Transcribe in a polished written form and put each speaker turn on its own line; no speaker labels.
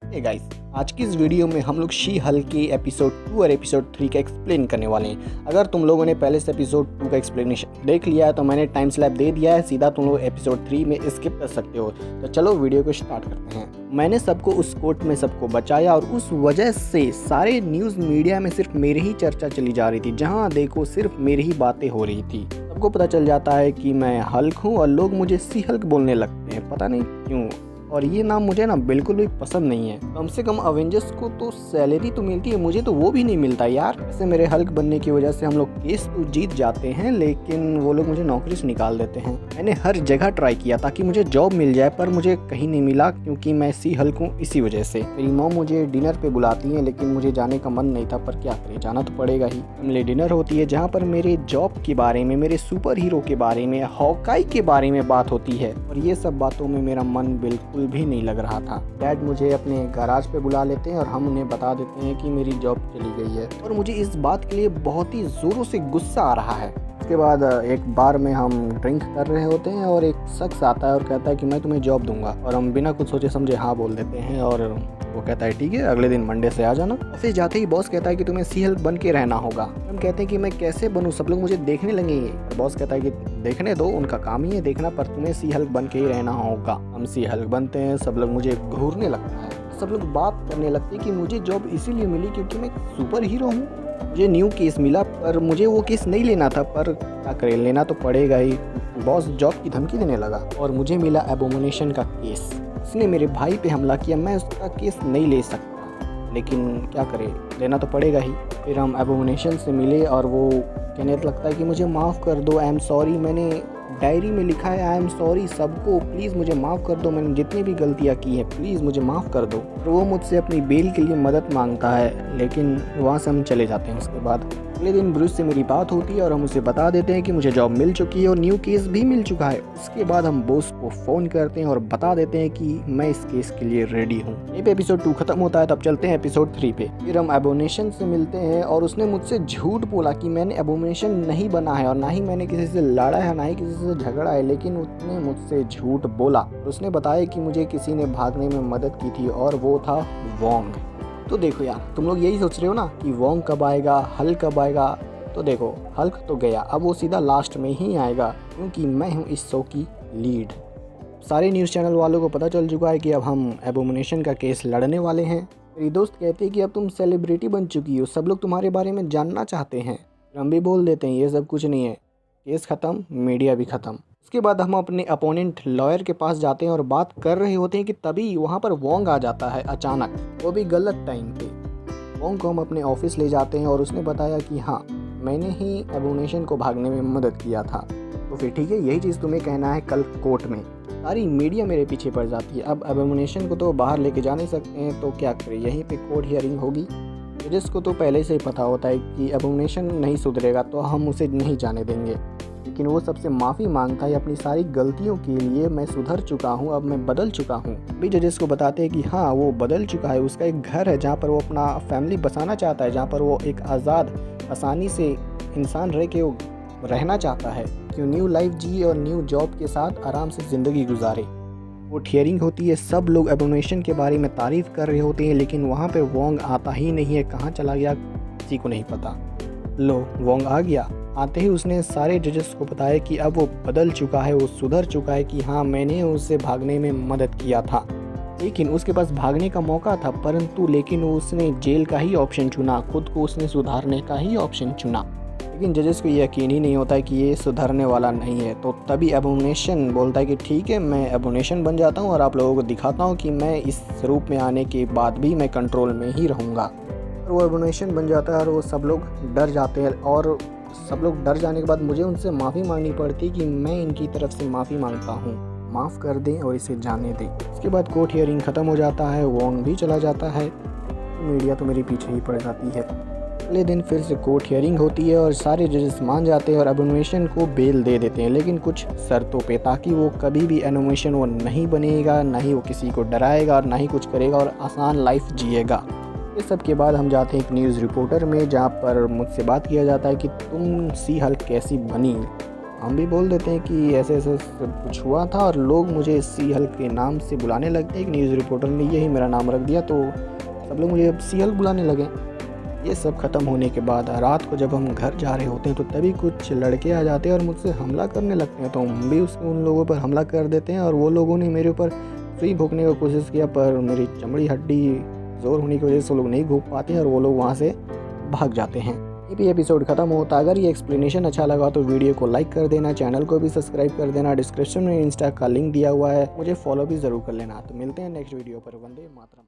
Guys, आज की इस वीडियो में हम लोग शी हल्क के एपिसोड 2 और एपिसोड 3 का एक्सप्लेन करने वाले हैं। अगर तुम लोगों ने पहले से एपिसोड 2 का एक्सप्लेनेशन देख लिया है तो मैंने टाइम स्लैप दे दिया है, सीधा तुम लोग एपिसोड 3 में स्किप कर सकते हो। तो चलो वीडियो को स्टार्ट करते हैं। मैंने सबको उस कोर्ट में सबको बचाया और उस वजह से सारे न्यूज़ मीडिया में सिर्फ मेरी ही चर्चा चली जा रही थी। जहाँ देखो सिर्फ मेरी ही बातें हो रही थी। सबको पता चल जाता है कि मैं हल्क हूँ और लोग मुझे सी हल्क बोलने लगते हैं, पता नहीं क्यों। और ये नाम मुझे ना बिल्कुल भी पसंद नहीं है। कम से कम अवेंजर्स को तो सैलरी तो मिलती है, मुझे तो वो भी नहीं मिलता यार। वैसे मेरे हल्क बनने की वजह से हम लोग केस तो जीत जाते हैं, लेकिन वो लोग मुझे नौकरी से निकाल देते हैं। मैंने हर जगह ट्राई किया ताकि मुझे जॉब मिल जाए, पर मुझे कहीं नहीं मिला क्योंकि मैं सी हल्क हूँ। इसी वजह से मेरी मॉम मुझे डिनर पे बुलाती है, लेकिन मुझे जाने का मन नहीं था, पर क्या करें, जाना तो पड़ेगा ही। फैमिली डिनर होती है जहाँ पर मेरे जॉब के बारे में, मेरे सुपर हीरो के बारे में, हॉकाई के बारे में बात होती है, और ये सब बातों में मेरा मन बिल्कुल भी नहीं लग रहा था। डैड मुझे अपने गैराज पे बुला लेते हैं और हम उन्हें बता देते हैं कि मेरी जॉब चली गई है, और मुझे इस बात के लिए बहुत ही जोरों से गुस्सा आ रहा है। उसके बाद एक बार में हम ड्रिंक कर रहे होते हैं और एक शख्स आता है और कहता है कि मैं तुम्हें जॉब दूंगा, और हम बिना कुछ सोचे समझे हाँ बोल देते हैं। और वो कहता है ठीक है, अगले दिन मंडे से आ जाना। ऑफिस जाते ही बॉस कहता है कि तुम्हें सी हल्क बन के रहना होगा। हम कहते हैं कि मैं कैसे बनूं, सब लोग मुझे देखने लगेंगे। बॉस कहता है कि देखने दो, उनका काम ही है देखना, पर तुम्हें सी हल्क बन के ही रहना होगा। हम सी हल्क बनते हैं, सब लोग मुझे घूरने लगता है। सब लोग बात करने लगते हैं कि मुझे जॉब इसीलिए मिली क्योंकि मैं सुपर हीरो हूँ। मुझे न्यू केस मिला, पर मुझे वो केस नहीं लेना था, पर क्या करें, लेना तो पड़ेगा ही। बॉस जॉब की धमकी देने लगा और मुझे मिला एबोमिनेशन का केस। उसने मेरे भाई पे हमला किया, मैं उसका केस नहीं ले सकता, लेकिन क्या करें, लेना तो पड़ेगा ही। फिर हम एबोमिनेशन से मिले और वो कहने लगता है कि मुझे माफ़ कर दो, आई एम सॉरी। मैंने डायरी में लिखा है आई एम सॉरी सबको, प्लीज़ मुझे माफ़ कर दो, मैंने जितनी भी गलतियाँ की हैं प्लीज़ मुझे माफ़ कर दो। और वो मुझसे अपनी बेल के लिए मदद मांगता है, लेकिन वहाँ से हम चले जाते हैं। उसके बाद अगले दिन ब्रूस से मेरी बात होती है और हम उसे बता देते हैं कि मुझे जॉब मिल चुकी है और न्यू केस भी मिल चुका है। उसके बाद हम बॉस को फ़ोन करते हैं और बता देते हैं कि मैं इस केस के लिए रेडी हूँ। यहीं पे एपिसोड 2 खत्म होता है। तब चलते हैं एपिसोड 3 पे। फिर हम एबोमिनेशन से मिलते हैं और उसने मुझसे झूठ बोला कि मैंने एबोमिनेशन नहीं बना है और ना ही मैंने किसी से लड़ा है, ना ही किसी से झगड़ा है, लेकिन उसने मुझसे झूठ बोला। उसने बताया कि मुझे किसी ने भागने में मदद की थी और वो था वोंग। तो देखो यार, तुम लोग यही सोच रहे हो ना कि वोंग कब आएगा, हल्क कब आएगा। तो देखो, हल्क तो गया, अब वो सीधा लास्ट में ही आएगा क्योंकि मैं हूँ इस शो की लीड। सारे न्यूज़ चैनल वालों को पता चल चुका है कि अब हम एबोमिनेशन का केस लड़ने वाले हैं। मेरी दोस्त कहती है कि अब तुम सेलिब्रिटी बन चुकी हो, सब लोग तुम्हारे बारे में जानना चाहते हैं। हम भी बोल देते हैं ये सब कुछ नहीं है, केस ख़त्म, मीडिया भी ख़त्म। उसके बाद हम अपने अपोनेंट लॉयर के पास जाते हैं और बात कर रहे होते हैं कि तभी वहाँ पर वोंग आ जाता है अचानक, वो भी गलत टाइम पे। वोंग को हम अपने ऑफिस ले जाते हैं और उसने बताया कि हाँ, मैंने ही एबोमिनेशन को भागने में मदद किया था। तो फिर ठीक है, यही चीज़ तुम्हें कहना है कल कोर्ट में। सारी मीडिया मेरे पीछे पड़ जाती है। अब एबोमिनेशन को तो बाहर लेके जा नहीं सकते हैं, तो क्या करें, यहीं पे कोर्ट हियरिंग होगी। जिसको तो पहले से ही पता होता है कि एबोमिनेशन नहीं सुधरेगा तो हम उसे नहीं जाने देंगे, लेकिन वो सबसे माफ़ी मांगता है अपनी सारी गलतियों के लिए। मैं सुधर चुका हूँ, अब मैं बदल चुका हूँ। भी जजेस को बताते हैं कि हाँ, वो बदल चुका है, उसका एक घर है जहाँ पर वो अपना फैमिली बसाना चाहता है, जहाँ पर वो एक आज़ाद आसानी से इंसान रह के वो रहना चाहता है, कि न्यू लाइफ जिए और न्यू जॉब के साथ आराम से ज़िंदगी गुजारे। वो हियरिंग होती है, सब लोग एबोमिनेशन के बारे में तारीफ़ कर रहे होते हैं, लेकिन वहाँ पे वोंग आता ही नहीं है। कहाँ चला गया किसी को नहीं पता। लो, वोंग आ गया। आते ही उसने सारे जजेस को बताया कि अब वो बदल चुका है, वो सुधर चुका है, कि हाँ, मैंने उससे भागने में मदद किया था। लेकिन उसके पास भागने का मौका था, परंतु लेकिन उसने जेल का ही ऑप्शन चुना, खुद को उसने सुधारने का ही ऑप्शन चुना। लेकिन जजेस को यकीन ही नहीं होता है कि ये सुधरने वाला नहीं है। तो तभी एबोमिनेशन बोलता है कि ठीक है, मैं एबोमिनेशन बन जाता हूँ और आप लोगों को दिखाता हूँ कि मैं इस रूप में आने के बाद भी मैं कंट्रोल में ही रहूँगा। और वो एबोमिनेशन बन जाता है और वो सब लोग डर जाते हैं, और सब लोग डर जाने के बाद मुझे उनसे माफ़ी मांगनी पड़ती कि मैं इनकी तरफ से माफ़ी मांगता हूँ, माफ़ कर दें और इसे जाने दें। उसके बाद कोर्ट हियरिंग ख़त्म हो जाता है, वोंग भी चला जाता है, मीडिया तो मेरे पीछे ही पड़ जाती है। अगले दिन फिर से कोर्ट हियरिंग होती है और सारे जजेस मान जाते हैं और एबोमिनेशन को बेल दे देते हैं, लेकिन कुछ शर्तों पे, ताकि वो कभी भी एबोमिनेशन वो नहीं बनेगा, ना ही वो किसी को डराएगा और ना ही कुछ करेगा और आसान लाइफ जिएगा। इस सब के बाद हम जाते हैं एक न्यूज़ रिपोर्टर में, जहाँ पर मुझसे बात किया जाता है कि तुम सी हल्क कैसी बनी। हम भी बोल देते हैं कि ऐसे ऐसे सब कुछ हुआ था और लोग मुझे सी हल्क के नाम से बुलाने लगते। एक न्यूज़ रिपोर्टर ने यही मेरा नाम रख दिया तो सब लोग मुझे अब सी हल्क बुलाने लगे। ये सब ख़त्म होने के बाद रात को जब हम घर जा रहे होते हैं तो तभी कुछ लड़के आ जाते हैं और मुझसे हमला करने लगते हैं। तो हम भी उन लोगों पर हमला कर देते हैं और वो लोगों ने मेरे ऊपर सुई भोंकने की कोशिश किया, पर मेरी चमड़ी हड्डी ज़ोर होने की वजह से वो लोग नहीं भोंक पाते हैं और वो लोग वहाँ से भाग जाते हैं। ये भी एपिसोड ख़त्म होता। अगर ये एक्सप्लेनेशन अच्छा लगा तो वीडियो को लाइक कर देना, चैनल को भी सब्सक्राइब कर देना। डिस्क्रिप्शन में इंस्टा का लिंक दिया हुआ है, मुझे फॉलो भी ज़रूर कर लेना। तो मिलते हैं नेक्स्ट वीडियो पर। वंदे मातरम।